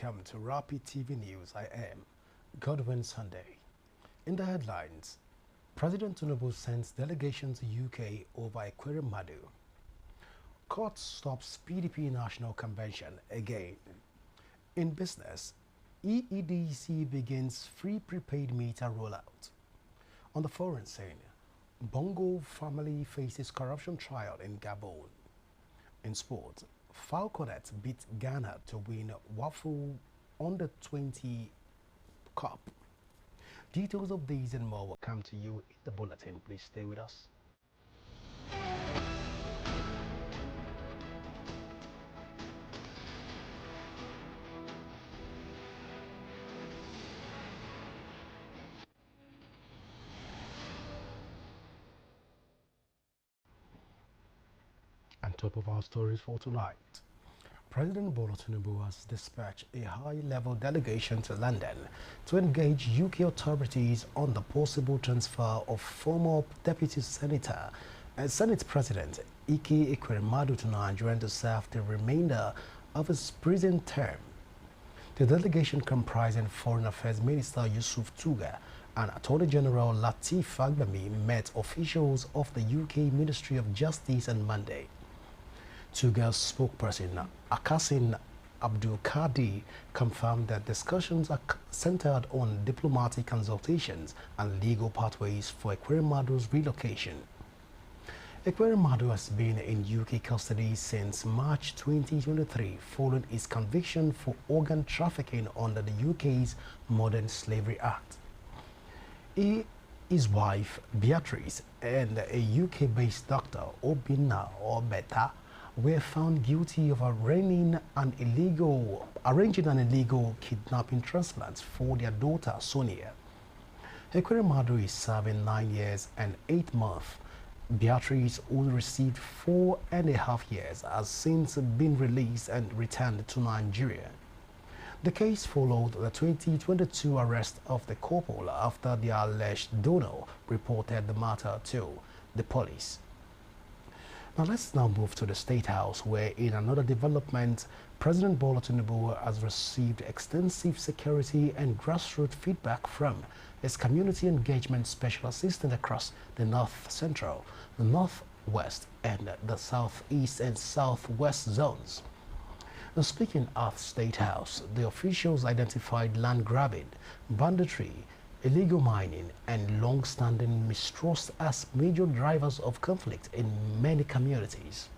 welcome to Rapid TV News. I am Godwin Sunday. In the headlines, President Tinubu sends delegation to UK over Ekweremadu. Court stops PDP National Convention again. In business, EEDC begins free prepaid meter rollout. On the foreign scene, Bongo family faces corruption trial in Gabon. In sport, Falconets beat Ghana to win WAFU Under-20 Cup. Details of these and more will come to you in the bulletin. Please stay with us. And top of our stories for tonight. President Bola Tinubu has dispatched a high-level delegation to London to engage UK authorities on the possible transfer of former Deputy Senator and Senate President Ekweremadu to Nigeria to serve the remainder of his prison term. The delegation, comprising Foreign Affairs Minister Yusuf Tuga and Attorney General Lateef Fagbemi, met officials of the UK Ministry of Justice on Monday. Tuga's spokesperson, Akasin Abdul Kadi, confirmed that discussions are centered on diplomatic consultations and legal pathways for Ekweremadu's relocation. Ekweremadu has been in UK custody since March 2023 following his conviction for organ trafficking under the UK's Modern Slavery Act. His wife, Beatrice, and a UK-based doctor, Obinna or Beta, were found guilty of arranging an illegal kidnapping transplant for their daughter Sonia. Ekweremadu is serving 9 years and 8 months. Beatrice, who received 4.5 years, has since been released and returned to Nigeria. The case followed the 2022 arrest of the couple after the alleged donor reported the matter to the police. Now let's move to the State House, where in another development, President Bola Tinubu has received extensive security and grassroots feedback from his community engagement special assistant across the North Central, the Northwest, and the Southeast and Southwest zones. Now, speaking at State House, the officials identified land grabbing, banditry, illegal mining, and long-standing mistrust as major drivers of conflict in many communities.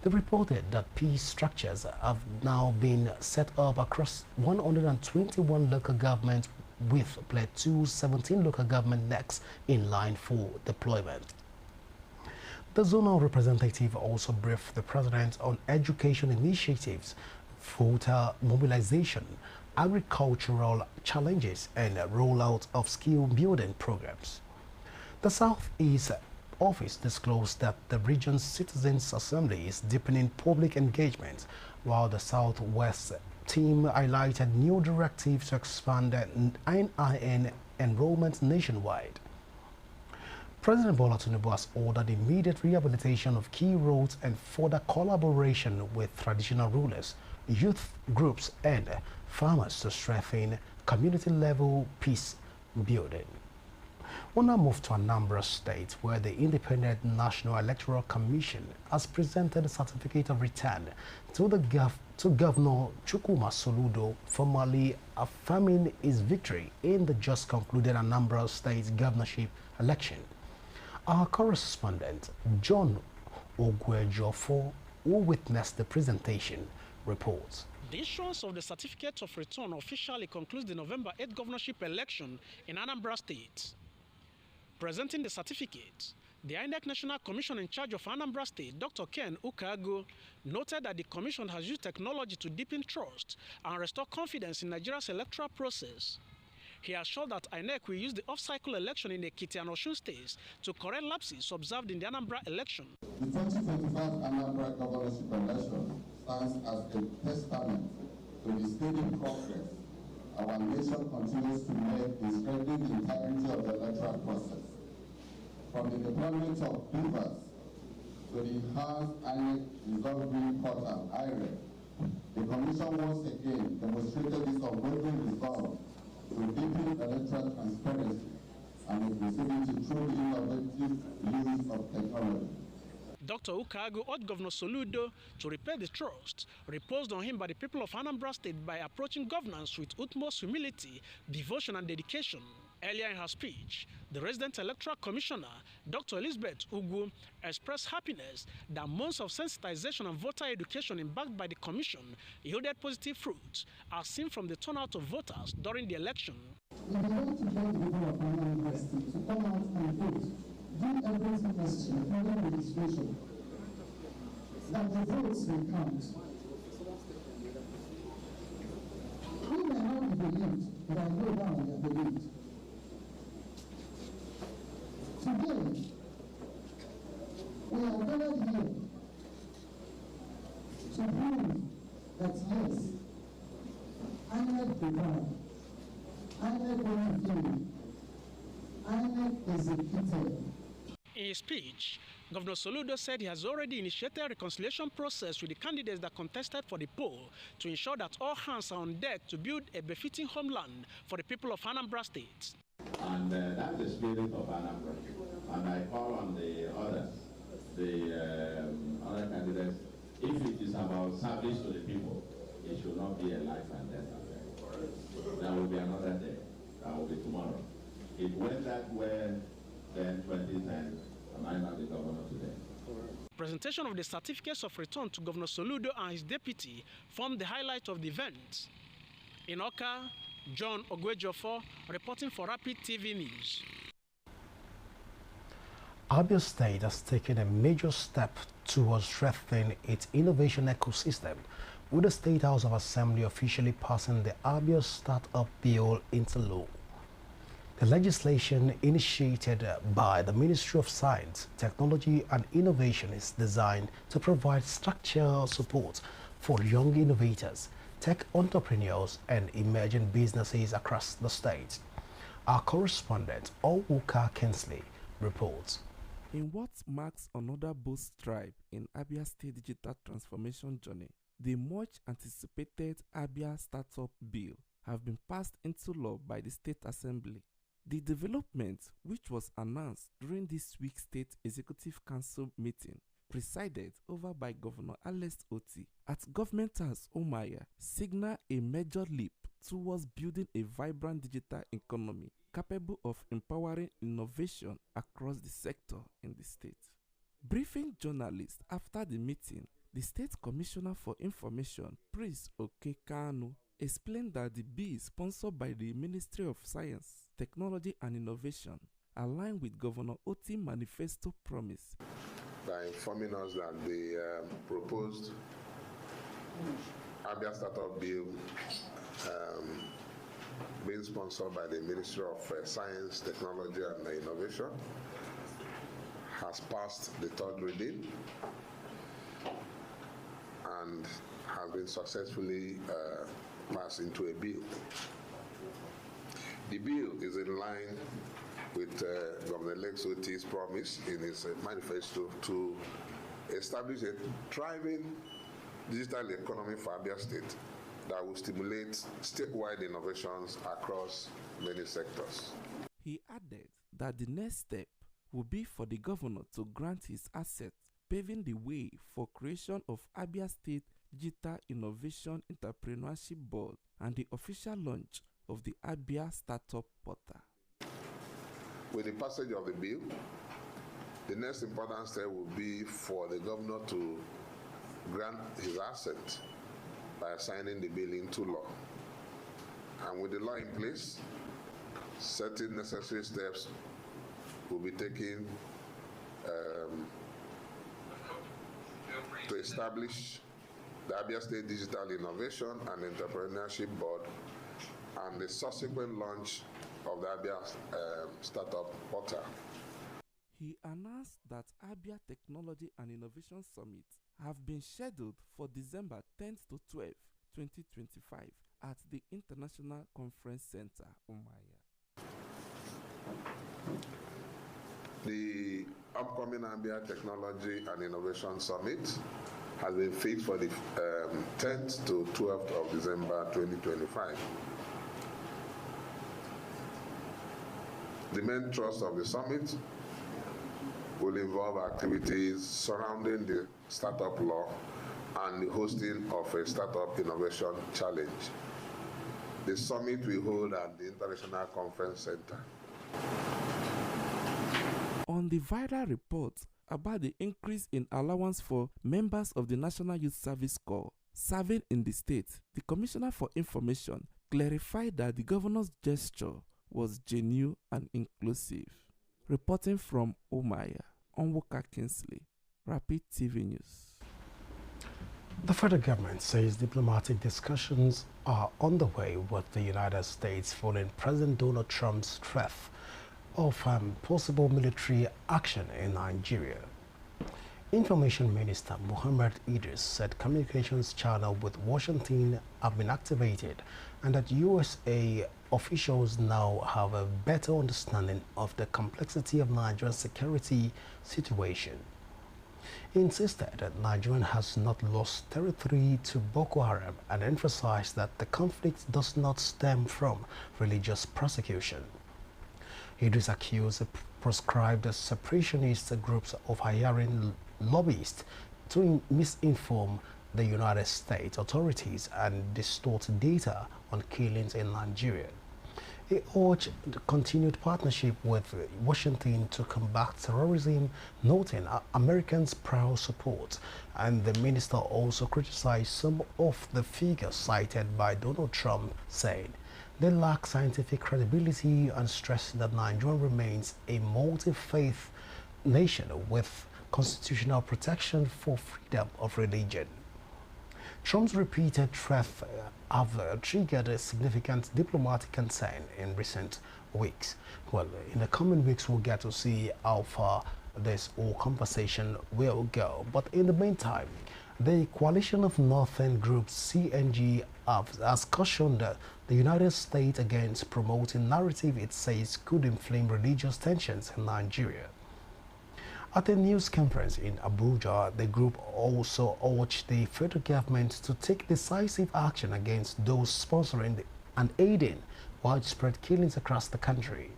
They reported that peace structures have now been set up across 121 local governments, with Plateau 17 local government next in line for deployment. The zonal representative also briefed the president on education initiatives, voter mobilization, agricultural challenges, and rollout of skill-building programs. The Southeast Office disclosed that the region's Citizens Assembly is deepening public engagement, while the Southwest team highlighted new directives to expand NIN enrollment nationwide. President Bola Tinubu has ordered immediate rehabilitation of key roads and further collaboration with traditional rulers, youth groups, and farmers to strengthen community-level peace building. We'll now move to Anambra State, where the Independent National Electoral Commission has presented a certificate of return to Governor Chukwuma Soludo, formally affirming his victory in the just concluded Anambra State governorship election. Our correspondent, John Ogwejofo, who witnessed the presentation, reports. The issuance of the certificate of return officially concludes the November 8th governorship election in Anambra State. Presenting the certificate, the INEC National Commission in charge of Anambra State, Dr. Ken Ukago, noted that the commission has used technology to deepen trust and restore confidence in Nigeria's electoral process. He assured that INEC will use the off-cycle election in Ekiti and Osun states to correct lapses observed in the Anambra election. The 2025 Anambra governorship election stands as a testament to the steady progress our nation continues to make in strengthening the integrity of the electoral process. From the deployment of beavers to the enhanced INEC result viewing portal, IREC, The Commission once again demonstrated its unwavering resolve to deepen electoral transparency and inclusivity through the innovative use of technology. Dr. Ukagu urged Governor Soludo to repay the trust reposed on him by the people of Anambra State by approaching governance with utmost humility, devotion, and dedication. Earlier in her speech, the resident electoral commissioner, Dr. Elizabeth Ugu, expressed happiness that months of sensitization and voter education embarked by the commission yielded positive fruits, as seen from the turnout of voters during the election. We would like to join the people of Anambra State to come out and vote. Do everything necessary following the legislation that the votes will count. We may not be believed, but I know now we are believed. Today, we are gathered here to prove that yes, INEC prepared, INEC went to field, INEC executed. In his speech, Governor Soludo said he has already initiated a reconciliation process with the candidates that contested for the poll to ensure that all hands are on deck to build a befitting homeland for the people of Anambra State. And that's the spirit of Anambra. And I call on the others, the other candidates, if it is about service to the people, it should not be a life and death affair. There will be another day. That will be tomorrow. It went that way then 2010, and I'm not the governor today. Presentation of the certificates of return to Governor Soludo and his deputy formed the highlight of the event. In Oka, John Ogwejofo reporting for Rapid TV News. Abia State has taken a major step towards strengthening its innovation ecosystem, with the State House of Assembly officially passing the Abia Startup Bill into law. The legislation initiated by the Ministry of Science, Technology and Innovation is designed to provide structural support for young innovators, tech entrepreneurs and emerging businesses across the state. Our correspondent, Owuka Kensley, reports. In what marks another bold stride in Abia State digital transformation journey, the much anticipated Abia Startup Bill have been passed into law by the State Assembly. The development, which was announced during this week's State Executive Council meeting, presided over by Governor Alex Oti at Government House Omaya, signal a major leap towards building a vibrant digital economy capable of empowering innovation across the sector in the state. Briefing journalists after the meeting, the State Commissioner for Information, Prince Okekanu, explained that the bill sponsored by the Ministry of Science, Technology and Innovation aligned with Governor Oti's manifesto promise. By informing us that the proposed Abia Startup Bill being sponsored by the Ministry of Science, Technology and Innovation has passed the third reading and has been successfully passed into a bill. The bill is in line with Governor Alex Oti's promise in his manifesto to establish a thriving digital economy for Abia State that will stimulate statewide innovations across many sectors. He added that the next step will be for the governor to grant his assets, paving the way for creation of Abia State Digital Innovation Entrepreneurship Board and the official launch of the Abia Startup Portal. With the passage of the bill, the next important step will be for the governor to grant his assent by signing the bill into law. And with the law in place, certain necessary steps will be taken to establish the Abia State Digital Innovation and Entrepreneurship Board and the subsequent launch of the Abia Startup Portal. He announced that Abia Technology and Innovation Summit have been scheduled for December 10th to 12th, 2025 at the International Conference Center, Omaya. The upcoming Abia Technology and Innovation Summit has been fixed for the 10th to 12th of December 2025. The main thrust of the summit will involve activities surrounding the startup law and the hosting of a startup innovation challenge. The summit will hold at the International Conference Center. On the viral report about the increase in allowance for members of the National Youth Service Corps serving in the state, the Commissioner for Information clarified that the governor's gesture was genuine and inclusive. Reporting from Omaya, Onwoka Kingsley, Rapid TV News. The federal government says diplomatic discussions are underway with the United States following President Donald Trump's threat of possible military action in Nigeria. Information Minister Mohammed Idris said communications channels with Washington have been activated and that USA officials now have a better understanding of the complexity of Nigeria's security situation. He insisted that Nigeria has not lost territory to Boko Haram and emphasized that the conflict does not stem from religious persecution. Idris accused the proscribed separationist groups of hiring lobbyists to misinform the United States authorities and distort data on killings in Nigeria. He urged the continued partnership with Washington to combat terrorism, noting Americans' proud support. And the minister also criticized some of the figures cited by Donald Trump, saying they lack scientific credibility and stressed that Nigeria remains a multi-faith nation with constitutional protection for freedom of religion. Trump's repeated threats have triggered a significant diplomatic concern in recent weeks. Well, in the coming weeks, we'll get to see how far this whole conversation will go. But in the meantime, the coalition of northern groups CNG has cautioned the United States against promoting narrative it says could inflame religious tensions in Nigeria. At a news conference in Abuja, the group also urged the federal government to take decisive action against those sponsoring and aiding widespread killings across the country.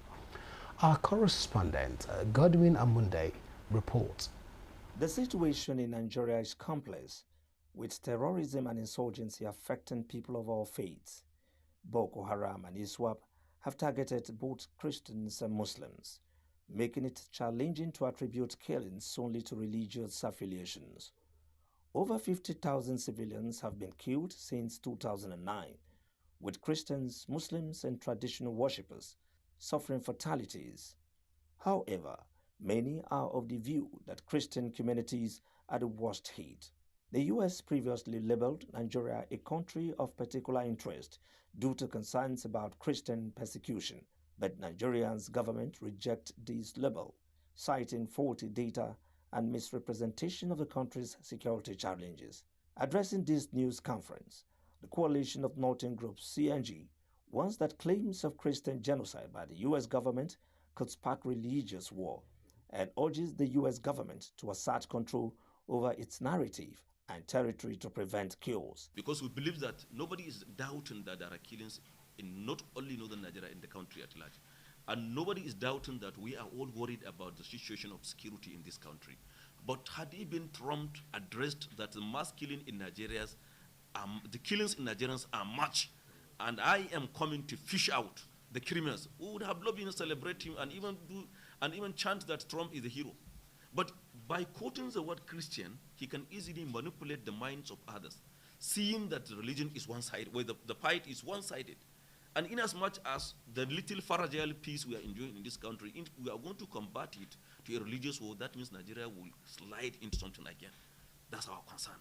Our correspondent, Godwin Amunde, reports. The situation in Nigeria is complex, with terrorism and insurgency affecting people of all faiths. Boko Haram and ISWAP have targeted both Christians and Muslims, making it challenging to attribute killings solely to religious affiliations. Over 50,000 civilians have been killed since 2009, with Christians, Muslims, and traditional worshippers suffering fatalities. However, many are of the view that Christian communities are the worst hit. The U.S. previously labeled Nigeria a country of particular interest due to concerns about Christian persecution, but Nigeria's government rejects this label, citing faulty data and misrepresentation of the country's security challenges. Addressing this news conference, the coalition of northern groups CNG warns that claims of Christian genocide by the U.S. government could spark religious war and urges the U.S. government to assert control over its narrative and territory to prevent chaos. Because we believe that nobody is doubting that there are killings in not only northern Nigeria, in the country at large. And nobody is doubting that we are all worried about the situation of security in this country. But had it been Trump addressed that the mass killing in Nigeria, the killings in Nigerians are much, and I am coming to fish out the criminals, who would have loved to celebrate him and even chant that Trump is the hero. But by quoting the word Christian, he can easily manipulate the minds of others, seeing that the religion is one-sided, where the fight is one-sided. And in as much as the little fragile peace we are enjoying in this country, if we are going to combat it to a religious war, that means Nigeria will slide into something again. That's our concern.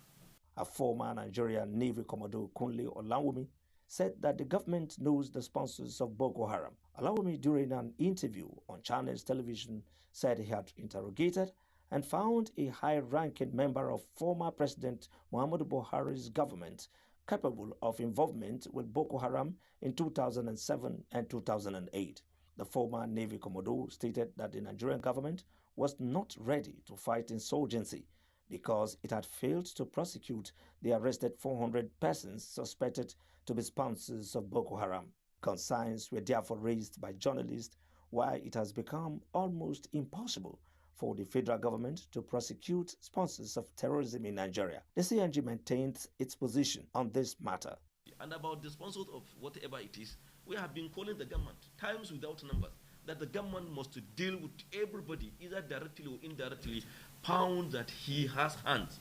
A former Nigerian Navy Commodore Kunle Olawumi said that the government knows the sponsors of Boko Haram. Olawumi, during an interview on Channels Television, said he had interrogated and found a high-ranking member of former President Muhammadu Buhari's government capable of involvement with Boko Haram in 2007 and 2008. The former Navy Commodore stated that the Nigerian government was not ready to fight insurgency, because it had failed to prosecute the arrested 400 persons suspected to be sponsors of Boko Haram. Concerns were therefore raised by journalists why it has become almost impossible for the federal government to prosecute sponsors of terrorism in Nigeria. The CNG maintains its position on this matter. And about the sponsors of whatever it is, we have been calling the government, times without numbers, that the government must deal with everybody, either directly or indirectly, found that he has hands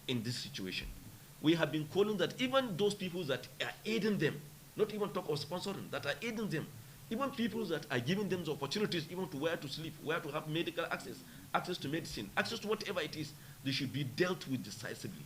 in this situation. We have been calling that even those people that are aiding them, not even talk of sponsoring, that are aiding them, even people that are giving them the opportunities even to where to sleep, where to have medical access, access to medicine, access to whatever it is, they should be dealt with decisively.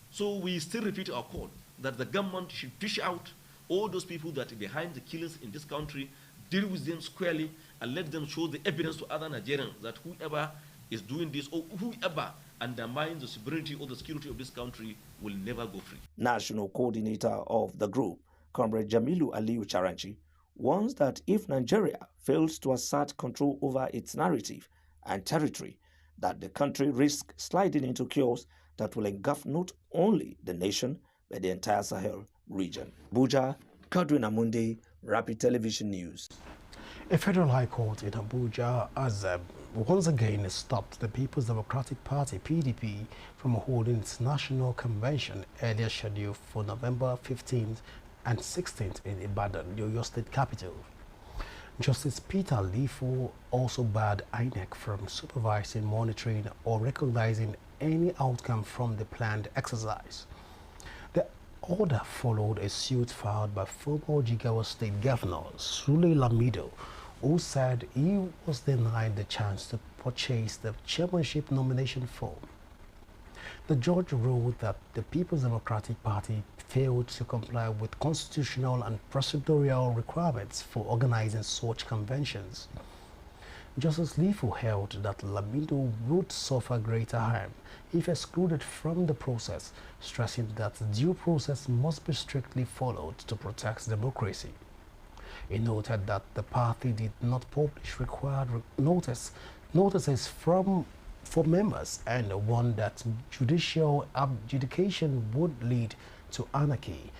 So we still repeat our call that the government should fish out all those people that are behind the killings in this country, deal with them squarely, and let them show the evidence to other Nigerians that whoever is doing this or whoever undermines the sovereignty or the security of this country will never go free. National coordinator of the group, Comrade Jamilu Aliyu Charanchi, warns that if Nigeria fails to assert control over its narrative and territory, that the country risks sliding into chaos that will engulf not only the nation, but the entire Sahel region. Abuja, Kadri Namunde, Rapid Television News. A federal high court in Abuja has once again stopped the People's Democratic Party, PDP, from holding its national convention earlier scheduled for November 15th and 16th in Ibadan, the Oyo State capital. Justice Peter Lifo also barred INEC from supervising, monitoring, or recognizing any outcome from the planned exercise. The order followed a suit filed by former Jigawa State Governor Sule Lamido, who said he was denied the chance to purchase the chairmanship nomination form. The judge ruled that the People's Democratic Party failed to comply with constitutional and procedural requirements for organizing such conventions. Justice Lifo held that Lamido would suffer greater harm if excluded from the process, stressing that due process must be strictly followed to protect democracy. He noted that the party did not publish required notices for members and warned that judicial abdication would lead to anarchy.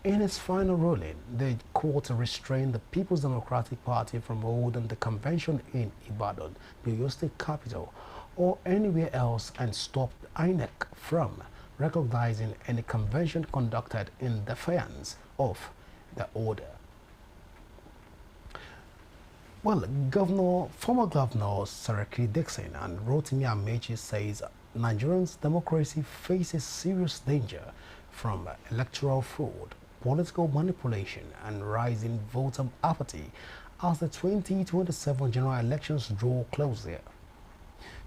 In its final ruling, the court restrained the People's Democratic Party from holding the convention in Ibadan, the Oyo State capital, or anywhere else, and stopped INEC from recognizing any convention conducted in defiance of the order. Well, former Governor Saraki Dixon and Rotimi Amechi says Nigerians' democracy faces serious danger from electoral fraud, political manipulation, and rising voter apathy as the 2027 general elections draw closer.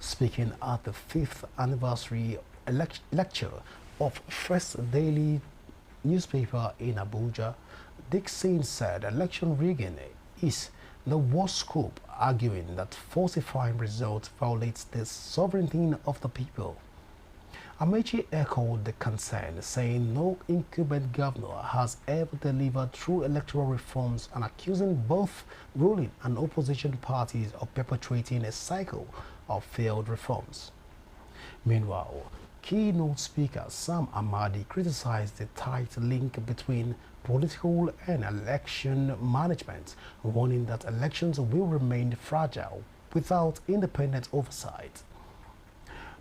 Speaking at the 5th anniversary lecture of First Daily newspaper in Abuja, Dixon said election rigging is the worst scope, arguing that falsifying results violates the sovereignty of the people. Amechi echoed the concern, saying no incumbent governor has ever delivered true electoral reforms, and accusing both ruling and opposition parties of perpetuating a cycle of failed reforms. Meanwhile, keynote speaker Sam Amadi criticized the tight link between political and election management, warning that elections will remain fragile without independent oversight.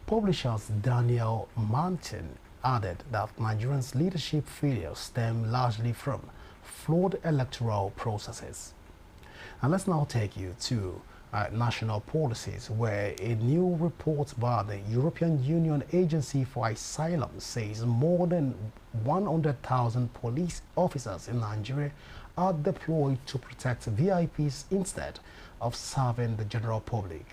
Publishers Daniel Martin added that Nigerians' leadership failures stem largely from flawed electoral processes. And let's now take you to national policies, where a new report by the European Union Agency for Asylum says more than 100,000 police officers in Nigeria are deployed to protect VIPs instead of serving the general public.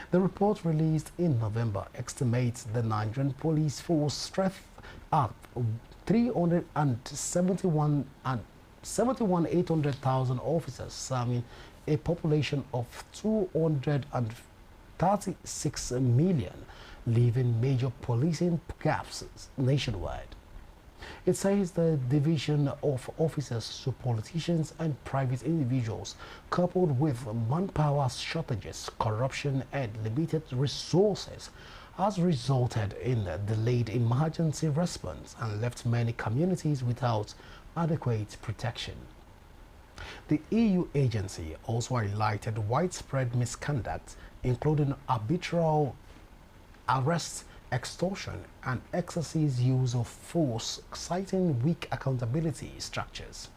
The report released in November estimates the Nigerian police force strength at 800,000 officers, serving a population of 236 million, leaving major policing gaps nationwide. It says the division of officers to politicians and private individuals, coupled with manpower shortages, corruption, and limited resources, has resulted in a delayed emergency response and left many communities without adequate protection. The EU agency also highlighted widespread misconduct, including arbitrary arrests, extortion, and excessive use of force, citing weak accountability structures.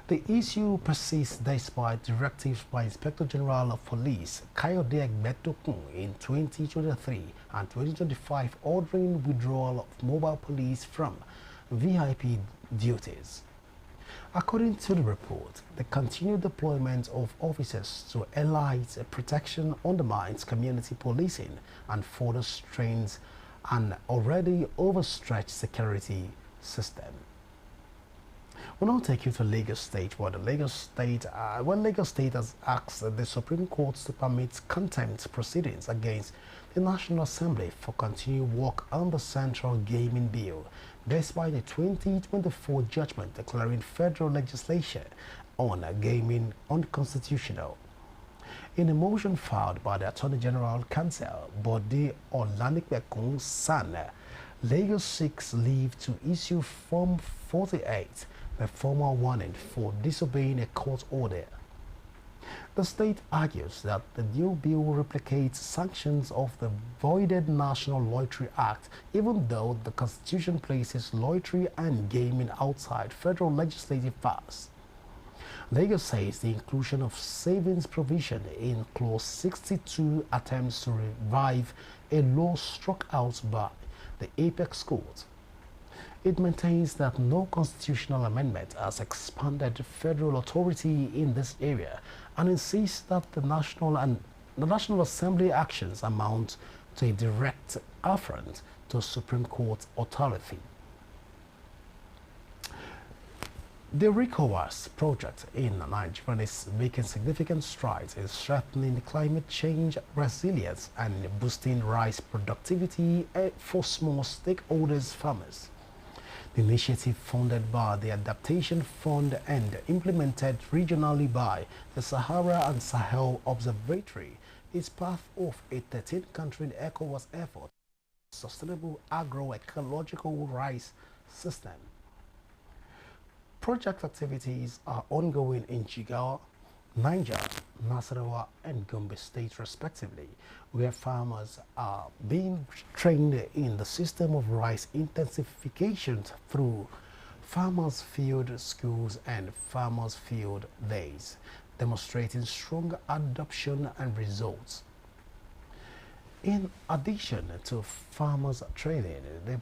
The issue persists despite directives by Inspector General of Police Kayode Egbetokun in 2023 and 2025 ordering withdrawal of mobile police from VIP duties. According to the report, the continued deployment of officers to elite protection undermines community policing and further strains an already overstretched security system. We'll now take you to Lagos State, where Lagos State has asked the Supreme Court to permit contempt proceedings against the National Assembly for continued work on the Central Gaming Bill, despite the 2024 judgment declaring federal legislation on gaming unconstitutional. In a motion filed by the Attorney General Counsel Bode Olanipekun San, Lagos seeks leave to issue Form 48, a formal warning for disobeying a court order. The state argues that the new bill replicates sanctions of the voided National Lottery Act, even though the Constitution places lottery and gaming outside federal legislative powers. Lagos says the inclusion of savings provision in Clause 62 attempts to revive a law struck out by the Apex Court. It maintains that no constitutional amendment has expanded federal authority in this area and insists that the National Assembly actions amount to a direct affront to Supreme Court authority. The RECOWAS project in Nigeria is making significant strides in strengthening climate change resilience and boosting rice productivity for small stakeholders farmers. The initiative, funded by the Adaptation Fund and implemented regionally by the Sahara and Sahel Observatory, is part of a 13-country ECOWAS effort to sustainable agroecological rice system. Project activities are ongoing in Jigawa, Niger, Nasarawa, and Gombe states respectively, where farmers are being trained in the system of rice intensification through farmers' field schools and farmers' field days, demonstrating strong adoption and results. In addition to farmers' training, the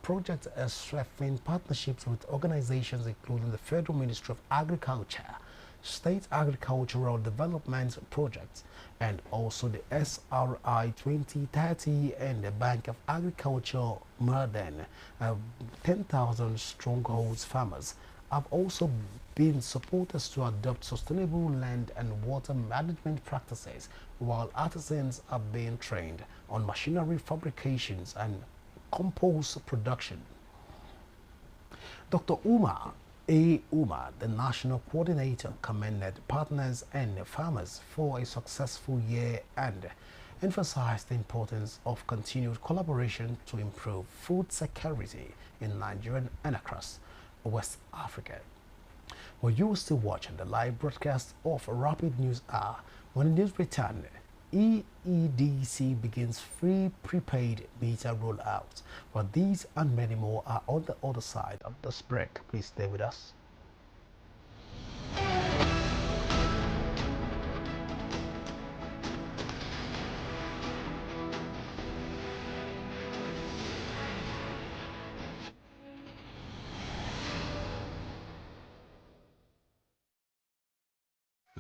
project has strengthened partnerships with organizations including the Federal Ministry of Agriculture, State Agricultural Development Project, and also the SRI 2030 and the Bank of Agriculture. More than 10,000 strongholds farmers have also been supported to adopt sustainable land and water management practices, while artisans are being trained on machinery fabrications and compost production. Dr. Umar the national coordinator, commended partners and farmers for a successful year and emphasized the importance of continued collaboration to improve food security in Nigeria and across West Africa. Well, you are still watching the live broadcast of Rapid News Hour. When the news return, EEDC begins free prepaid meter rollout. But these and many more are on the other side of this break. Please stay with us.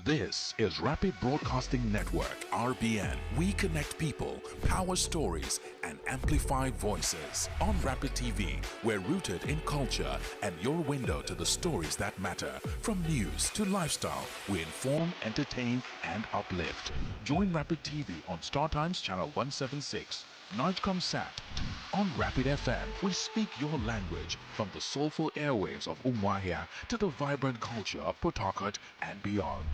This is Rapid Broadcasting Network, RBN. We connect people, power stories, and amplify voices. On Rapid TV, we're rooted in culture and your window to the stories that matter. From news to lifestyle, we inform, entertain, and uplift. Join Rapid TV on Star Times Channel 176. Nightcom Sat. On Rapid FM, we speak your language, from the soulful airwaves of Umuahia to the vibrant culture of Port Harcourt and beyond.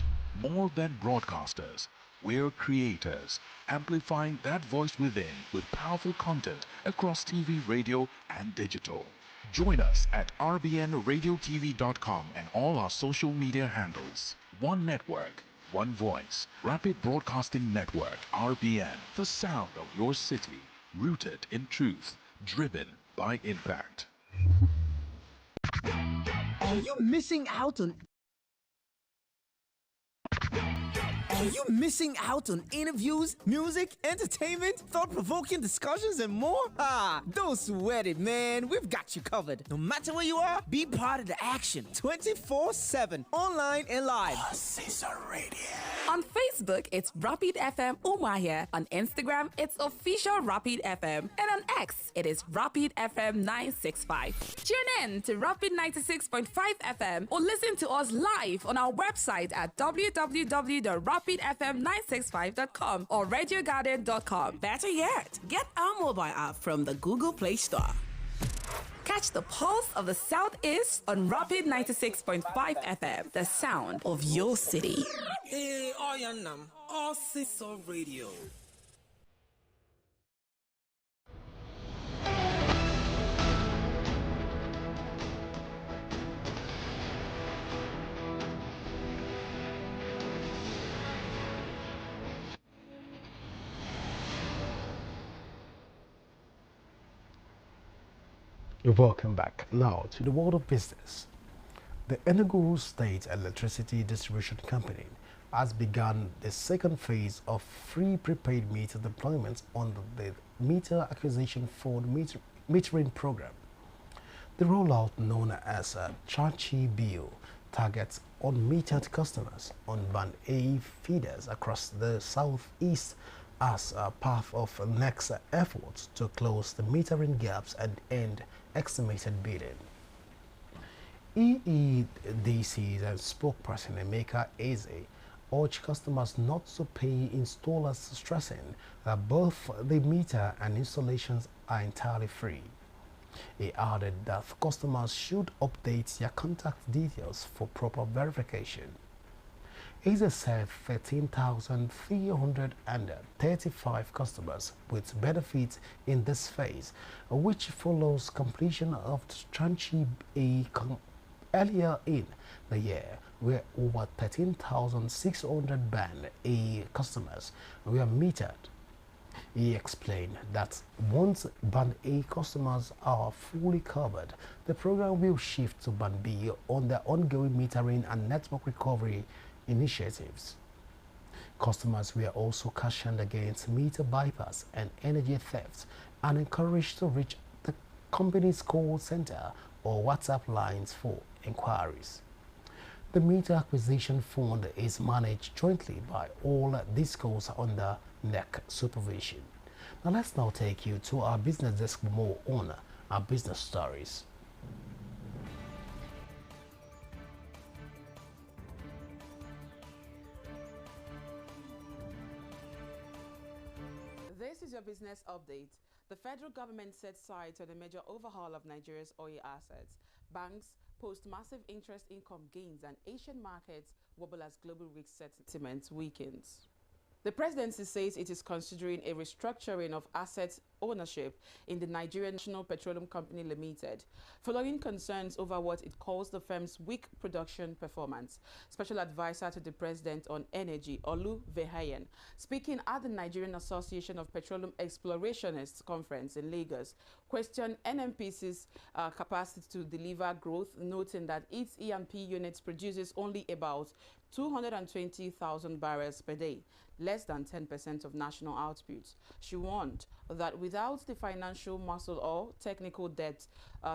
More than broadcasters, We're creators, amplifying that voice within with powerful content across TV, radio, and digital. Join us at rbnradiotv.com and all our social media handles. One network, one voice. Rapid Broadcasting Network, RBN. The sound of your city. Rooted in truth. Driven by impact. Are you missing out on interviews, music, entertainment, thought-provoking discussions, and more? Don't sweat it, man. We've got you covered. No matter where you are, be part of the action 24/7, online and live. Caesar Radio. On Facebook, it's Rapid FM Umahia. On Instagram, it's official Rapid FM. And on X, it is Rapid FM 965. Tune in to Rapid 96.5 FM or listen to us live on our website at www.rapidfm965.com or radiogarden.com. Better yet, get our mobile app from the Google Play Store. Catch the pulse of the Southeast on Rapid 96.5 FM, the sound of your city. Hey, Oyanam, all Caesar Radio. Welcome back now to the world of business. The Enugu State Electricity Distribution Company has begun the second phase of free prepaid meter deployment under the Meter Acquisition Fund metering program. The rollout, known as a Chanchi Bill, targets unmetered customers on Band A feeders across the southeast as a part of next efforts to close the metering gaps and end estimated bidding. EEDC's spokesperson Emeka Eze urged customers not to pay installers, stressing that both the meter and installations are entirely free. He added that customers should update their contact details for proper verification. Eze said 13,335 customers with benefits in this phase, which follows completion of Tranche A earlier in the year, where over 13,600 Band A customers were metered. He explained that once Band A customers are fully covered, the program will shift to Band B on the ongoing metering and network recovery initiatives. Customers were also cautioned against meter bypass and energy theft and encouraged to reach the company's call center or WhatsApp lines for inquiries. The Meter Acquisition Fund is managed jointly by all discos under NEC supervision. Now let's now take you to our business desk for more on our business stories. This is your business update. The federal government set sight on a major overhaul of Nigeria's oil assets. Banks post massive interest income gains and Asian markets wobble as global risk sentiment weakens. The presidency says it is considering a restructuring of asset ownership in the Nigerian National Petroleum Company Limited, following concerns over what it calls the firm's weak production performance. Special advisor to the president on energy, Olu Vehayan, speaking at the Nigerian Association of Petroleum Explorationists conference in Lagos, questioned NNPC's capacity to deliver growth, noting that its E&P unit produces only about 220,000 barrels per day, less than 10% of national output. She warned that without the financial muscle or technical debt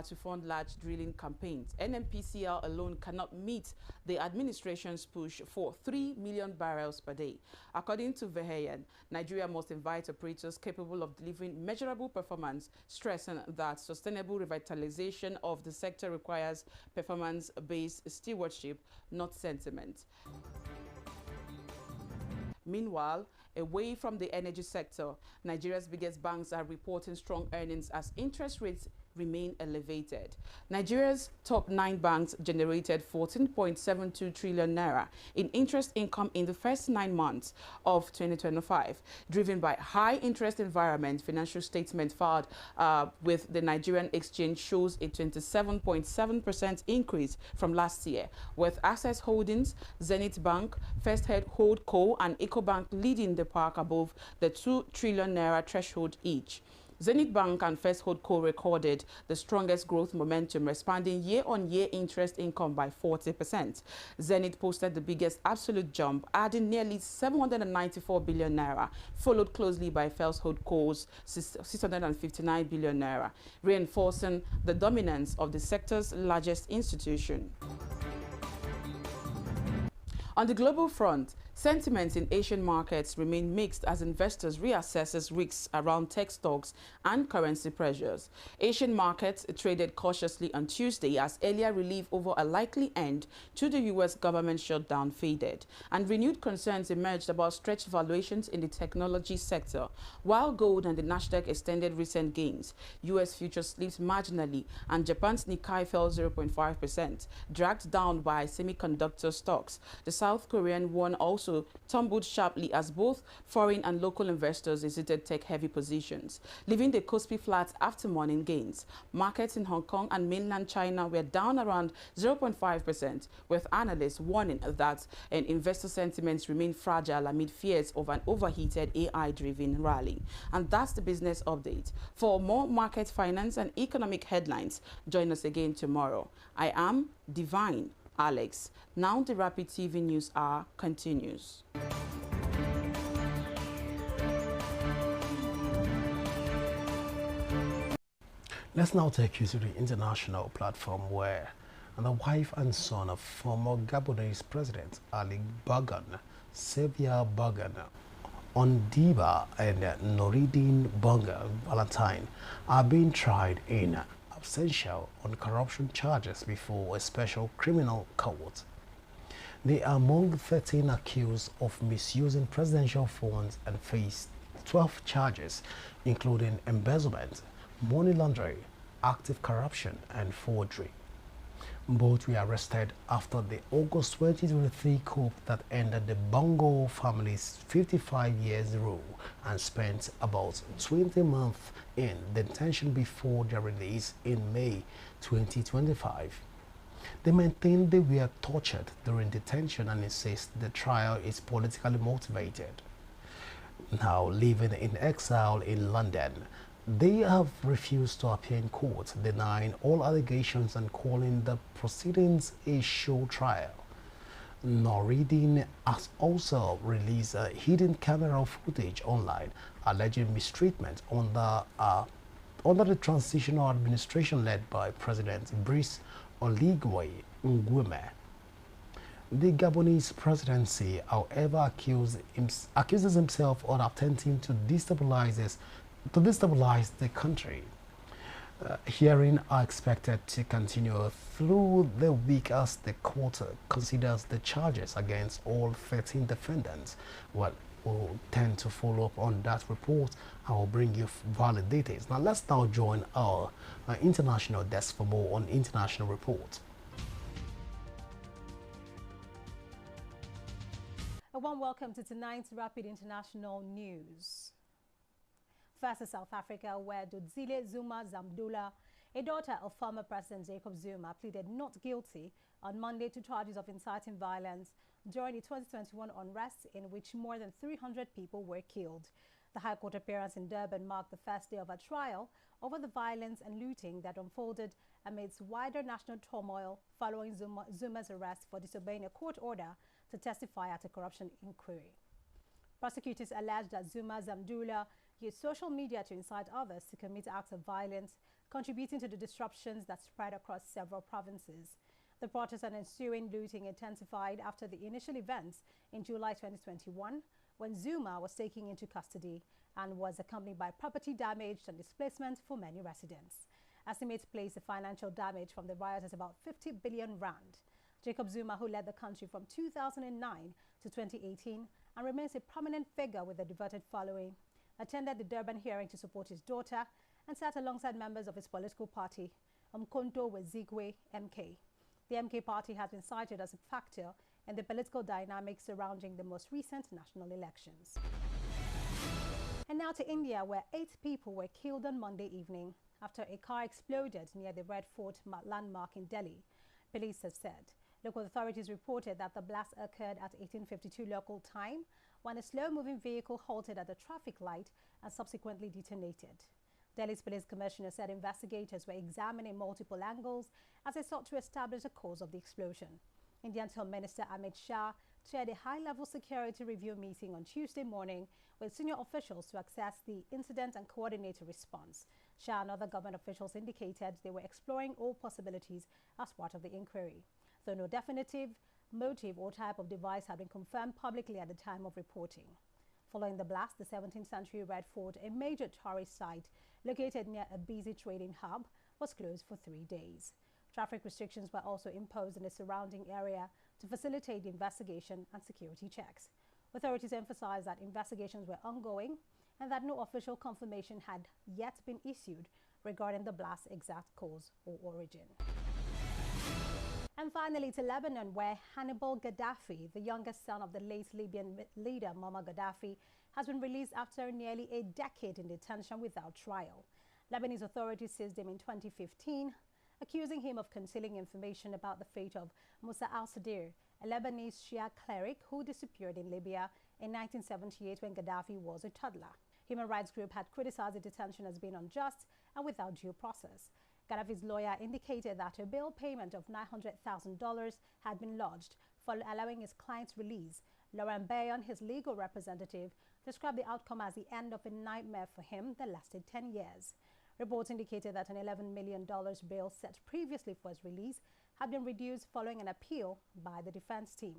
to fund large drilling campaigns, NNPCL alone cannot meet the administration's push for 3 million barrels per day. According to Vehayan, Nigeria must invite operators capable of delivering measurable performance, stressing that sustainable revitalization of the sector requires performance-based stewardship, not sentiment. Meanwhile, away from the energy sector, Nigeria's biggest banks are reporting strong earnings as interest rates remain elevated. Nigeria's top 9 banks generated 14.72 trillion naira in interest income in the first 9 months of 2025, driven by high interest environment. Financial statement filed with the Nigerian Exchange shows a 27.7% increase from last year, with Access Holdings, Zenith Bank, First Head Holdco, and EcoBank leading the pack above the 2 trillion naira threshold each. Zenith Bank and First Holdco recorded the strongest growth momentum, expanding year-on-year interest income by 40%. Zenith posted the biggest absolute jump, adding nearly 794 billion naira, followed closely by First Holdco's 659 billion naira, reinforcing the dominance of the sector's largest institution. On the global front, sentiments in Asian markets remain mixed as investors reassess risks around tech stocks and currency pressures. Asian markets traded cautiously on Tuesday as earlier relief over a likely end to the U.S. government shutdown faded, and renewed concerns emerged about stretched valuations in the technology sector. While gold and the Nasdaq extended recent gains, U.S. futures slipped marginally, and Japan's Nikkei fell 0.5%, dragged down by semiconductor stocks. The South Korean won also tumbled sharply as both foreign and local investors exited tech-heavy positions, leaving the Kospi flat after morning gains. Markets in Hong Kong and mainland China were down around 0.5%, with analysts warning that investor sentiments remain fragile amid fears of an overheated AI-driven rally. And that's the business update. For more market, finance, and economic headlines, join us again tomorrow. I am Divine Alex. Now the Rapid TV News Hour continues. Let's now take you to the international platform where the wife and son of former Gabonese President Ali Bagan, Xavier Bagan, Ondiba, and Noureddine Bonga Valentine are being tried in absentia on corruption charges before a special criminal court. They are among the 13 accused of misusing presidential funds and face 12 charges, including embezzlement, money laundering, active corruption, and forgery. Both were arrested after the August 2023 coup that ended the Bongo family's 55 years rule and spent about 20 months in detention before their release in May 2025. They maintain they were tortured during detention and insist the trial is politically motivated. Now living in exile in London, they have refused to appear in court, denying all allegations and calling the proceedings a show trial. Noureddine has also released a hidden camera footage online alleging mistreatment under the transitional administration led by President Brice Oligui Nguema. The Gabonese presidency, however, accuses himself of attempting to destabilize the country. Hearings are expected to continue through the week as the court considers the charges against all 13 defendants. Well, we'll tend to follow up on that report. I will bring you valid details. Now let's now join our international desk for more on international reports. A warm welcome to tonight's Rapid International News. First to South Africa, where Dodzile Zuma Zamdula, a daughter of former President Jacob Zuma, pleaded not guilty on Monday to charges of inciting violence during the 2021 unrest in which more than 300 people were killed. The High Court appearance in Durban marked the first day of a trial over the violence and looting that unfolded amidst wider national turmoil following Zuma's arrest for disobeying a court order to testify at a corruption inquiry. Prosecutors alleged that Zuma Zamdula used social media to incite others to commit acts of violence, contributing to the disruptions that spread across several provinces. The protests and ensuing looting intensified after the initial events in July 2021, when Zuma was taken into custody and was accompanied by property damage and displacement for many residents. Estimates place the financial damage from the riots at about 50 billion rand. Jacob Zuma, who led the country from 2009 to 2018 and remains a prominent figure with a devoted following, attended the Durban hearing to support his daughter and sat alongside members of his political party, Umkhonto Wezigwe MK. The MK party has been cited as a factor in the political dynamics surrounding the most recent national elections. And now to India, where 8 people were killed on Monday evening after a car exploded near the Red Fort landmark in Delhi, police have said. Local authorities reported that the blast occurred at 1852 local time when a slow-moving vehicle halted at a traffic light and subsequently detonated. Delhi's police commissioner said investigators were examining multiple angles as they sought to establish the cause of the explosion. Indian Home Minister Amit Shah chaired a high-level security review meeting on Tuesday morning with senior officials to assess the incident and coordinate a response. Shah and other government officials indicated they were exploring all possibilities as part of the inquiry, though no definitive motive or type of device had been confirmed publicly at the time of reporting. Following the blast, the 17th century Red Fort, a major tourist site located near a busy trading hub, was closed for 3 days. Traffic restrictions were also imposed in the surrounding area to facilitate the investigation and security checks. Authorities emphasized that investigations were ongoing and that no official confirmation had yet been issued regarding the blast's exact cause or origin. And finally to Lebanon, where Hannibal Gaddafi, the youngest son of the late Libyan leader Muammar Gaddafi, has been released after nearly a decade in detention without trial. Lebanese authorities seized him in 2015, accusing him of concealing information about the fate of Musa al-Sadr, a Lebanese Shia cleric who disappeared in Libya in 1978 when Gaddafi was a toddler. Human rights group had criticized the detention as being unjust and without due process. Gaddafi's lawyer indicated that a bail payment of $900,000 had been lodged for allowing his client's release. Laurent Bayon, his legal representative, described the outcome as the end of a nightmare for him that lasted 10 years. Reports indicated that an $11 million bail set previously for his release had been reduced following an appeal by the defense team.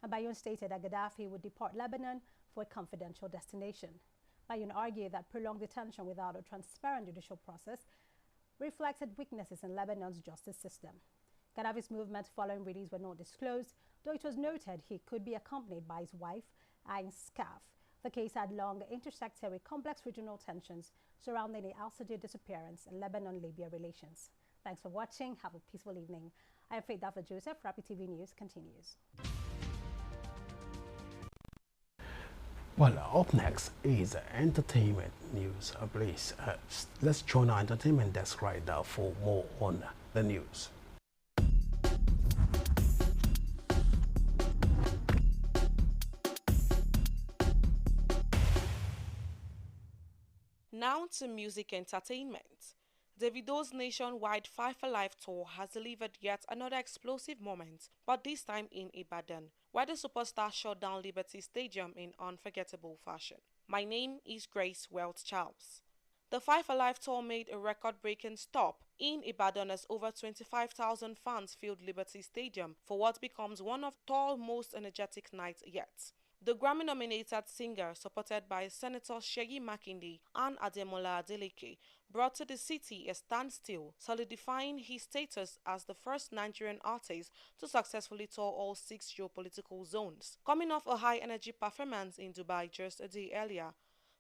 And Bayon stated that Gaddafi would depart Lebanon for a confidential destination. Bayon argued that prolonged detention without a transparent judicial process reflected weaknesses in Lebanon's justice system. Gaddafi's movements following release were not disclosed, though it was noted he could be accompanied by his wife, Ain Skaf. The case had long intersected with complex regional tensions surrounding the al-Sadr disappearance and Lebanon-Libya relations. Thanks for watching. Have a peaceful evening. I am Faith Dafa Joseph. Rapid TV News continues. Well, up next is entertainment news. Please, let's join our entertainment desk right now for more on the news. Now to music entertainment. Davido's nationwide Five Alive tour has delivered yet another explosive moment, but this time in Ibadan, where the superstar shut down Liberty Stadium in unforgettable fashion. My name is Grace Welch Charles. The Five Alive tour made a record-breaking stop in Ibadan as over 25,000 fans filled Liberty Stadium for what becomes one of tour's most energetic nights yet. The Grammy-nominated singer, supported by Senator Seyi Makinde and Ademola Adeleke, brought to the city a standstill, solidifying his status as the first Nigerian artist to successfully tour all 6 geopolitical zones. Coming off a high-energy performance in Dubai just a day earlier,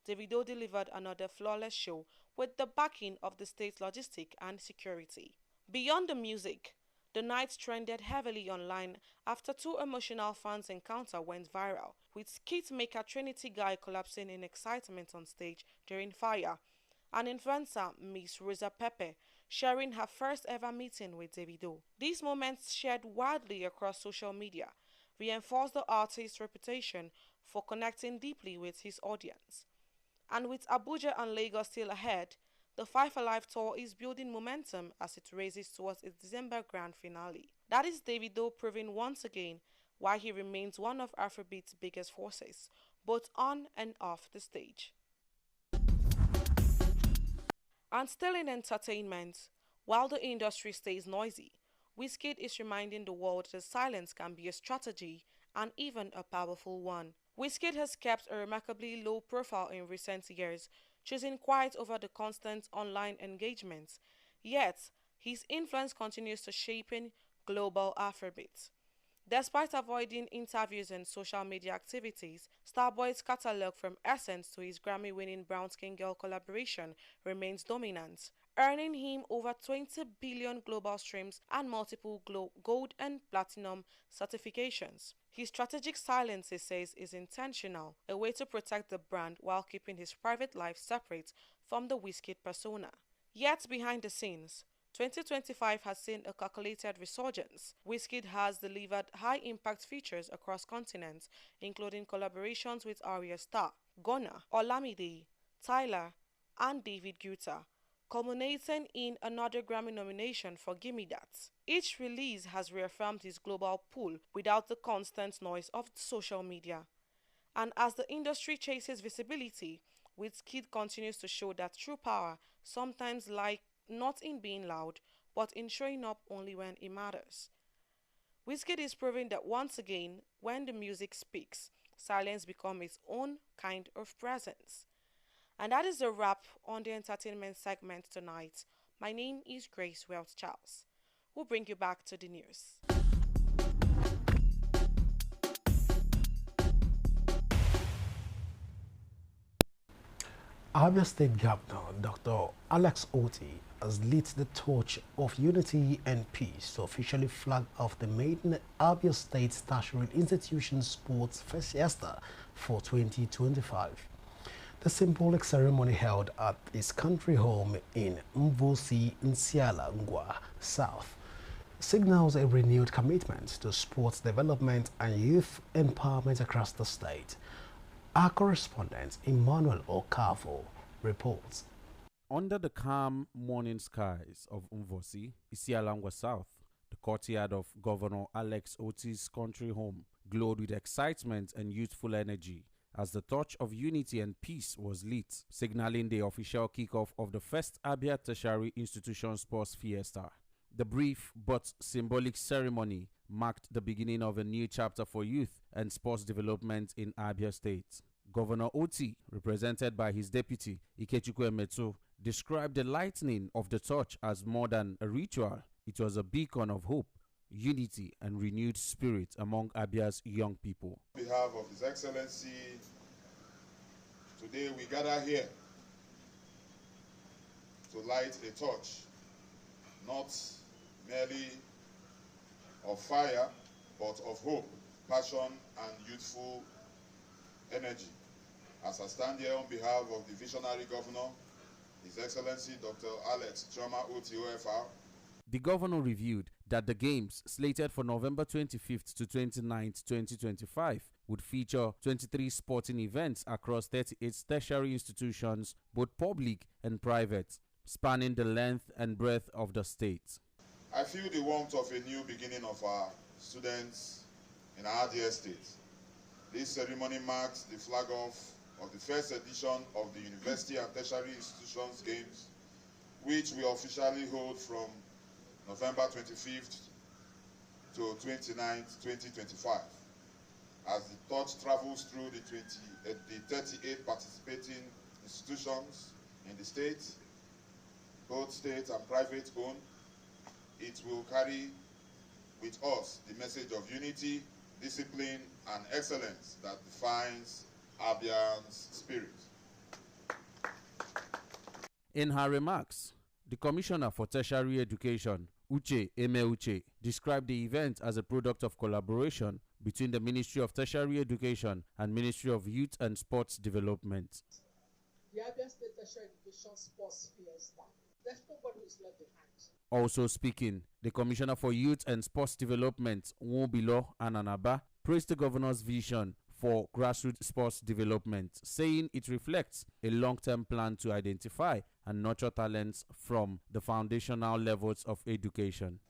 Davido delivered another flawless show with the backing of the state's logistics and security. Beyond the music, the night trended heavily online after 2 emotional fans' encounter went viral, with skit maker Trinity Guy collapsing in excitement on stage during Fire, and influencer Miss Rosa Pepe sharing her first ever meeting with Davido. These moments shared widely across social media reinforced the artist's reputation for connecting deeply with his audience. And with Abuja and Lagos still ahead, the Five Alive tour is building momentum as it races towards its December grand finale. That is Davido proving once again why he remains one of Afrobeat's biggest forces, both on and off the stage. And still in entertainment, while the industry stays noisy, Wizkid is reminding the world that silence can be a strategy and even a powerful one. Wizkid has kept a remarkably low profile in recent years, choosing quiet over the constant online engagements. Yet, his influence continues to shape global Afrobeat. Despite avoiding interviews and social media activities, Starboy's catalog from Essence to his Grammy-winning Brown Skin Girl collaboration remains dominant, earning him over 20 billion global streams and multiple gold and platinum certifications. His strategic silence, he says, is intentional, a way to protect the brand while keeping his private life separate from the Wizkid persona. Yet behind the scenes, 2025 has seen a calculated resurgence. Wizkid has delivered high-impact features across continents, including collaborations with Arya Starr, Gunna, Olamide, Tyler, and David Guetta, culminating in another Grammy nomination for Gimme That. Each release has reaffirmed his global pull without the constant noise of social media. And as the industry chases visibility, Wizkid continues to show that true power sometimes lies not in being loud, but in showing up only when it matters. Wizkid is proving that once again, when the music speaks, silence becomes its own kind of presence. And that is a wrap on the entertainment segment tonight. My name is Grace Welch Charles. We'll bring you back to the news. Abia State Governor Dr. Alex Oti has lit the torch of unity and peace to officially flag off the maiden Abia State Tertiary Institution Sports Fiesta for 2025. The symbolic ceremony held at his country home in Mvosi, Nsiala, Ngwa South signals a renewed commitment to sports development and youth empowerment across the state. Our correspondent Emmanuel Okafo reports. Under the calm morning skies of Mvosi, Isialangwa South, the courtyard of Governor Alex Oti's country home glowed with excitement and youthful energy as the torch of unity and peace was lit, signaling the official kickoff of the first Abia Tertiary Institution Sports Fiesta. The brief but symbolic ceremony marked the beginning of a new chapter for youth and sports development in Abia State. Governor Oti, represented by his deputy Ekweremadu, described the lighting of the torch as more than a ritual. It was a beacon of hope, unity, and renewed spirit among Abia's young people. On behalf of His Excellency, today we gather here to light a torch, not merely of fire, but of hope, passion, and youthful energy. As I stand here on behalf of the visionary governor, His Excellency Dr. Alex Choma Oti OFR, the governor revealed that the games, slated for November 25th to 29th, 2025, would feature 23 sporting events across 38 tertiary institutions, both public and private, spanning the length and breadth of the state. I feel the warmth of a new beginning of our students in our dear state. This ceremony marks the flag off of the first edition of the University and Tertiary Institutions Games, which we officially hold from November 25th to 29th, 2025. As the torch travels through the 38 participating institutions in the state, both state and private owned, it will carry with us the message of unity, discipline, and excellence that defines Abia's spirit. In her remarks, the Commissioner for Tertiary Education, Uche Emeuche, described the event as a product of collaboration between the Ministry of Tertiary Education and Ministry of Youth and Sports Development. The Abia State Tertiary Education Sports Fiesta. There's nobody who's left behind. Also speaking, the Commissioner for Youth and Sports Development, Nwobilo Ananaba, praised the governor's vision for grassroots sports development, saying it reflects a long-term plan to identify and nurture talents from the foundational levels of education.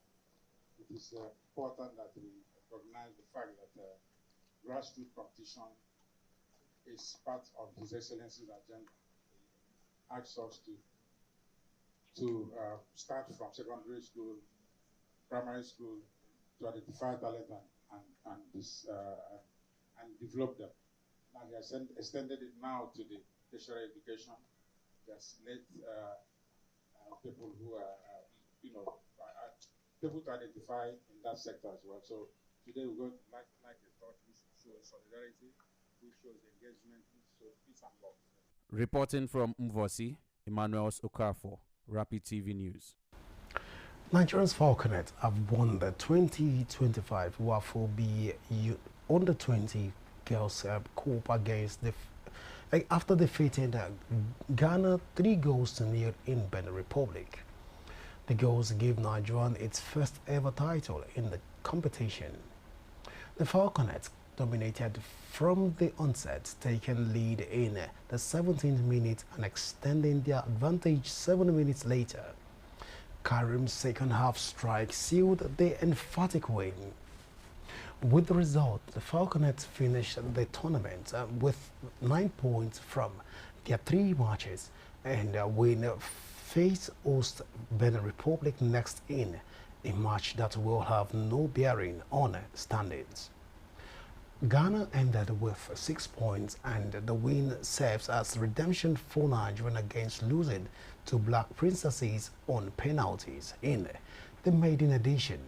It is important that we recognize the fact that grassroots competition is part of His Excellency's agenda. He asks us to start from secondary school, primary school, to identify talent and develop them. Now he has extended it now to the tertiary education. He has let people who are, people to identify in that sector as well. So Today we're going to like the thought which shows solidarity, which shows engagement, which shows peace and love. Reporting from Mvosi, Emmanuel Okafor, Rapid TV News. Nigeria's Falconets have won the 2025 WAFO B Under 20 Girls Cup against after defeating Ghana 3-0 in Benin Republic. The goals gave Nigeria its first ever title in the competition. The Falconets dominated from the onset, taking lead in the 17th minute and extending their advantage 7 minutes later. Karim's second half strike sealed the emphatic win. With the result, the Falconets finished the tournament with 9 points from their 3 matches and will face host Benin Republic next in a match that will have no bearing on standings. Ghana ended with 6 points, and the win serves as redemption for Nigeria against losing to Black Princesses on penalties in the maiden edition.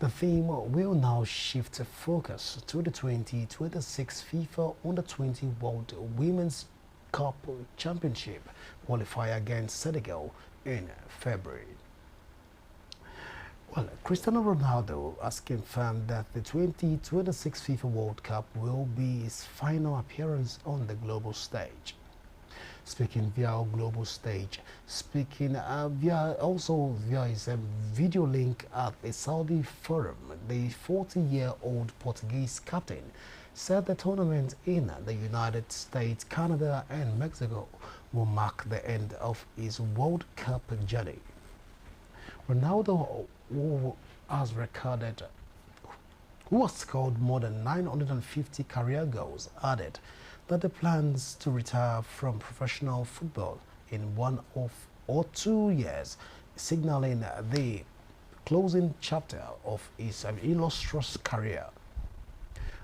The theme will now shift focus to the 2026 FIFA Under-20 World Women's Cup Championship qualifier against Senegal in February. Well, Cristiano Ronaldo has confirmed that the 2026 FIFA World Cup will be his final appearance on the global stage. Speaking via global stage, via his video link at a Saudi forum, the 40-year-old Portuguese captain said the tournament in the United States, Canada and Mexico will mark the end of his World Cup journey. Ronaldo, who has scored more than 950 career goals, added that the plans to retire from professional football in 1 or 2 years, signaling the closing chapter of his illustrious career.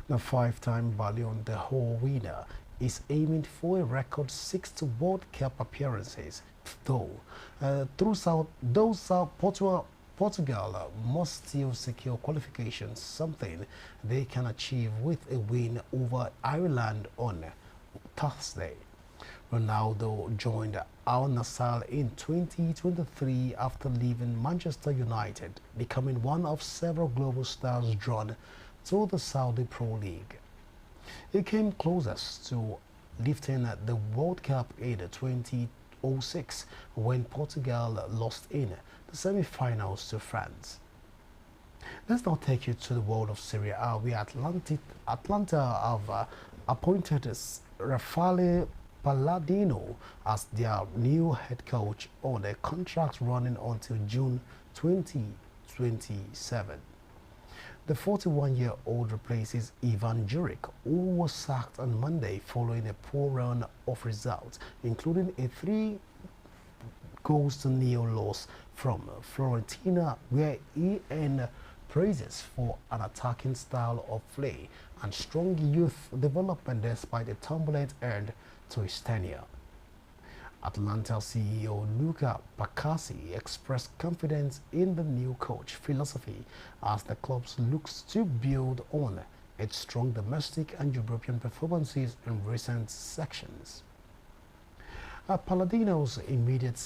The 5-time Ballon d'Or winner is aiming for a record 6 World Cup appearances, though Portugal must still secure qualifications, something they can achieve with a win over Ireland on Thursday. Ronaldo joined Al Nassr in 2023 after leaving Manchester United, becoming one of several global stars drawn to the Saudi Pro League. He came closest to lifting the World Cup in 2006 when Portugal lost in the semi-finals to France. Let's now take you to the world of Serie A, where Atlanta have appointed Raffaele Palladino as their new head coach on a contract running until June 2027. The 41-year-old replaces Ivan Juric, who was sacked on Monday following a poor run of results, including a 3-0 loss from Fiorentina, where he earned praises for an attacking style of play and strong youth development despite a turbulent end to his tenure. Atlanta CEO Luca Pacassi expressed confidence in the new coach philosophy as the club looks to build on its strong domestic and European performances in recent sections. Palladino's immediate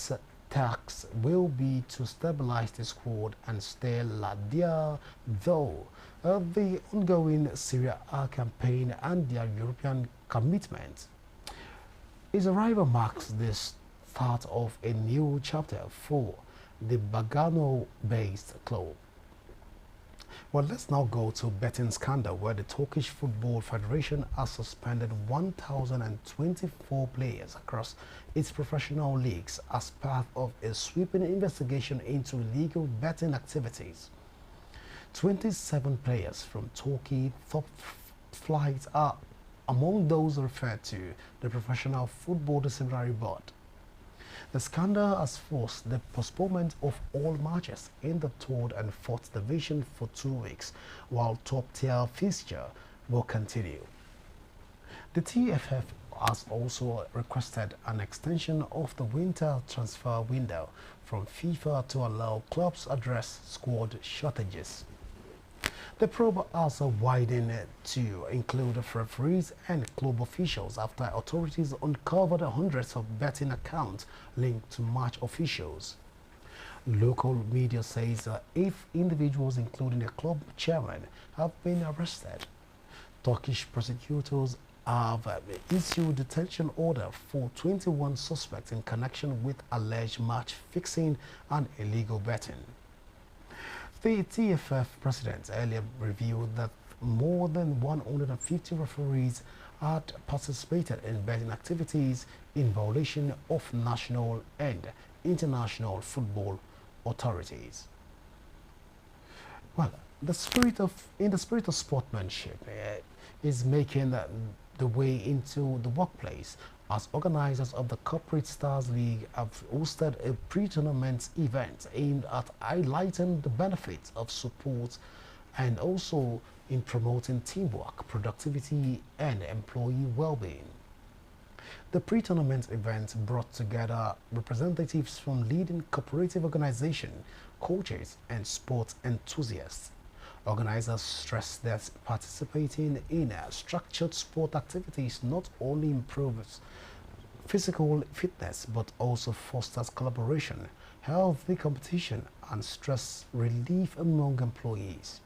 task will be to stabilize the squad and stay Ladia, though the ongoing Serie A campaign and their European commitment. His arrival marks the start of a new chapter for the Bagano-based club. Well, let's now go to betting scandal, where the Turkish Football Federation has suspended 1,024 players across its professional leagues as part of a sweeping investigation into illegal betting activities. 27 players from Turkey top flight are among those referred to the Professional Football Disciplinary Board. The scandal has forced the postponement of all matches in the 3rd and 4th division for 2 weeks, while top-tier fixture will continue. The TFF has also requested an extension of the winter transfer window from FIFA to allow clubs address squad shortages. The probe also widened to include referees and club officials after authorities uncovered hundreds of betting accounts linked to match officials. Local media says 8 individuals, including a club chairman, have been arrested. Turkish prosecutors have issued detention order for 21 suspects in connection with alleged match fixing and illegal betting. The TFF president earlier revealed that more than 150 referees had participated in betting activities in violation of national and international football authorities. Well, in the spirit of sportsmanship is making the way into the workplace, as organizers of the Corporate Stars League have hosted a pre-tournament event aimed at highlighting the benefits of support and also in promoting teamwork, productivity, and employee well-being. The pre-tournament event brought together representatives from leading cooperative organizations, coaches, and sports enthusiasts. Organizers stress that participating in structured sport activities not only improves physical fitness but also fosters collaboration, healthy competition, and stress relief among employees.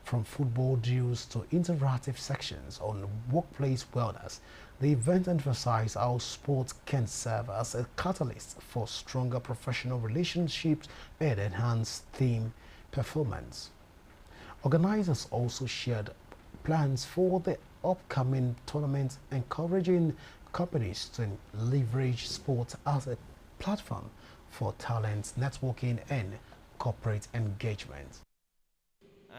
From football drills to interactive sections on workplace wellness, the event emphasized how sport can serve as a catalyst for stronger professional relationships and enhanced team performance. Organizers also shared plans for the upcoming tournament, encouraging companies to leverage sport as a platform for talent networking and corporate engagement.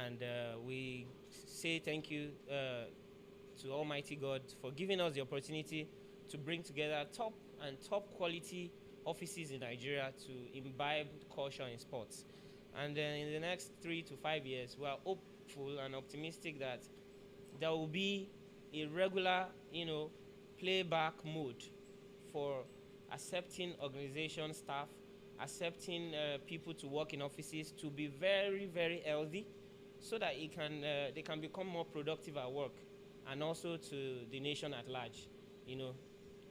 And we say thank you to Almighty God for giving us the opportunity to bring together top quality offices in Nigeria to imbibe culture in sports. And in the next 3 to 5 years, we are hopeful and optimistic that there will be a regular, playback mode for accepting organization staff, accepting people to work in offices to be very, very healthy, so that they can become more productive at work, and also to the nation at large,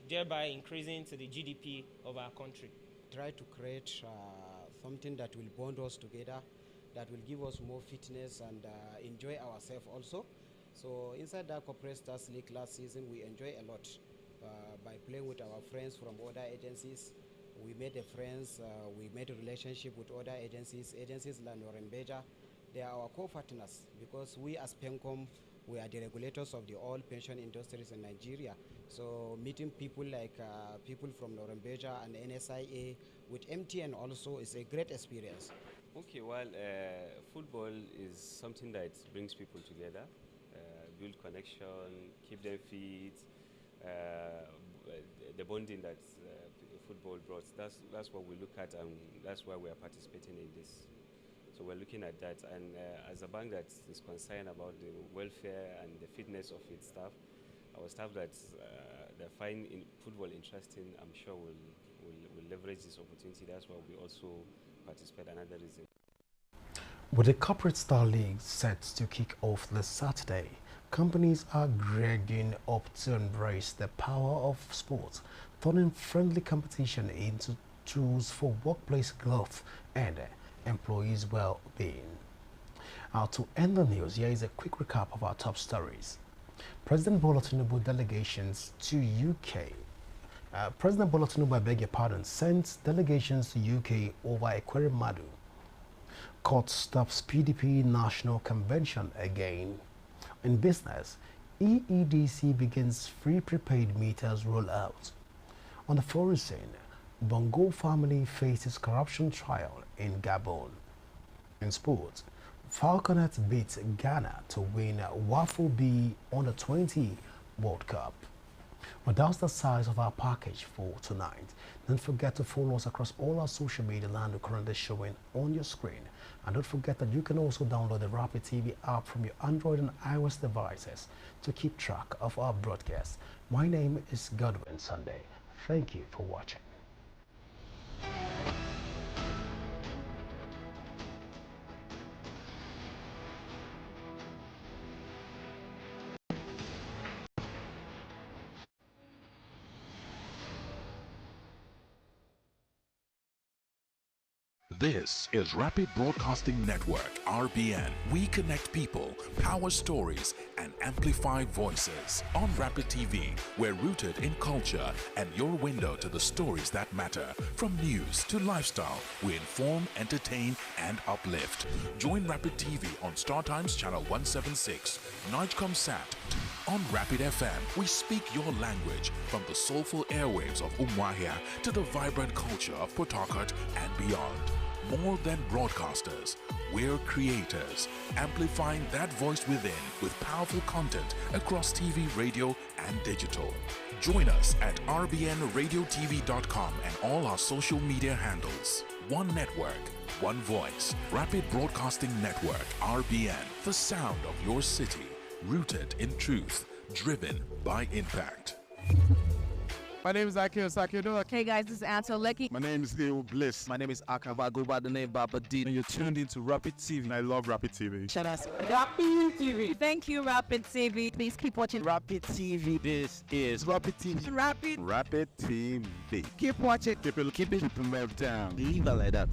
thereby increasing to the GDP of our country. Try to create something that will bond us together, that will give us more fitness and enjoy ourselves also. So inside that Corporate Stars League last season, we enjoy a lot by playing with our friends from other agencies. We made friends, we made a relationship with other agencies like Norimbeja. They are our co-partners because we as PENCOM, we are the regulators of the oil pension industries in Nigeria. So meeting people like people from Norimbeja and NSIA with MTN also is a great experience. Okay, well, football is something that brings people together, build connection, keep them fit, the bonding that football brought. That's what we look at, and that's why we are participating in this. So we're looking at that, and as a bank that is concerned about the welfare and the fitness of its staff, our staff that they find in football interesting, I'm sure will leverage this opportunity. That's why we also participate. Another reason. With the Corporate Star League set to kick off this Saturday, companies are gearing up to embrace the power of sports, turning friendly competition into tools for workplace growth and employees' well-being. Now, to end the news, here is a quick recap of our top stories. President Bola Tinubu delegations to UK. President Bola Tinubu, I beg your pardon, sent delegations to UK over Ekweremadu. Court stops PDP National Convention again. In business, EEDC begins free prepaid meters rollout. On the foreign scene, Bongo family faces corruption trial in Gabon. In sports, Falconet beats Ghana to win Waffle B Under-20 World Cup. Well, that's the size of our package for tonight. Don't forget to follow us across all our social media and currently showing on your screen. And don't forget that you can also download the Rapid TV app from your Android and iOS devices to keep track of our broadcasts. My name is Godwin Sunday. Thank you for watching. This is Rapid Broadcasting Network, RBN. We connect people, power stories, and amplify voices. On Rapid TV, we're rooted in culture and your window to the stories that matter. From news to lifestyle, we inform, entertain, and uplift. Join Rapid TV on Star Times Channel 176, Nightcom Sat. On Rapid FM, we speak your language from the soulful airwaves of Umuahia to the vibrant culture of Port Harcourt and beyond. More than broadcasters, we're creators, amplifying that voice within with powerful content across TV, radio, and digital. Join us at rbnradiotv.com and all our social media handles. One network, one voice. Rapid Broadcasting Network, RBN, the sound of your city. Rooted in truth, driven by impact. My name is Akio Sakido. Hey guys, this is Anto Lecky. My name is Leo Bliss. My name is Akava. I go by the name Baba D. And you're tuned into Rapid TV. I love Rapid TV. Shout out Rapid TV. Thank you, Rapid TV. Please keep watching Rapid TV. This is Rapid TV. Rapid TV. Keep watching. Keep it down. Leave it like that.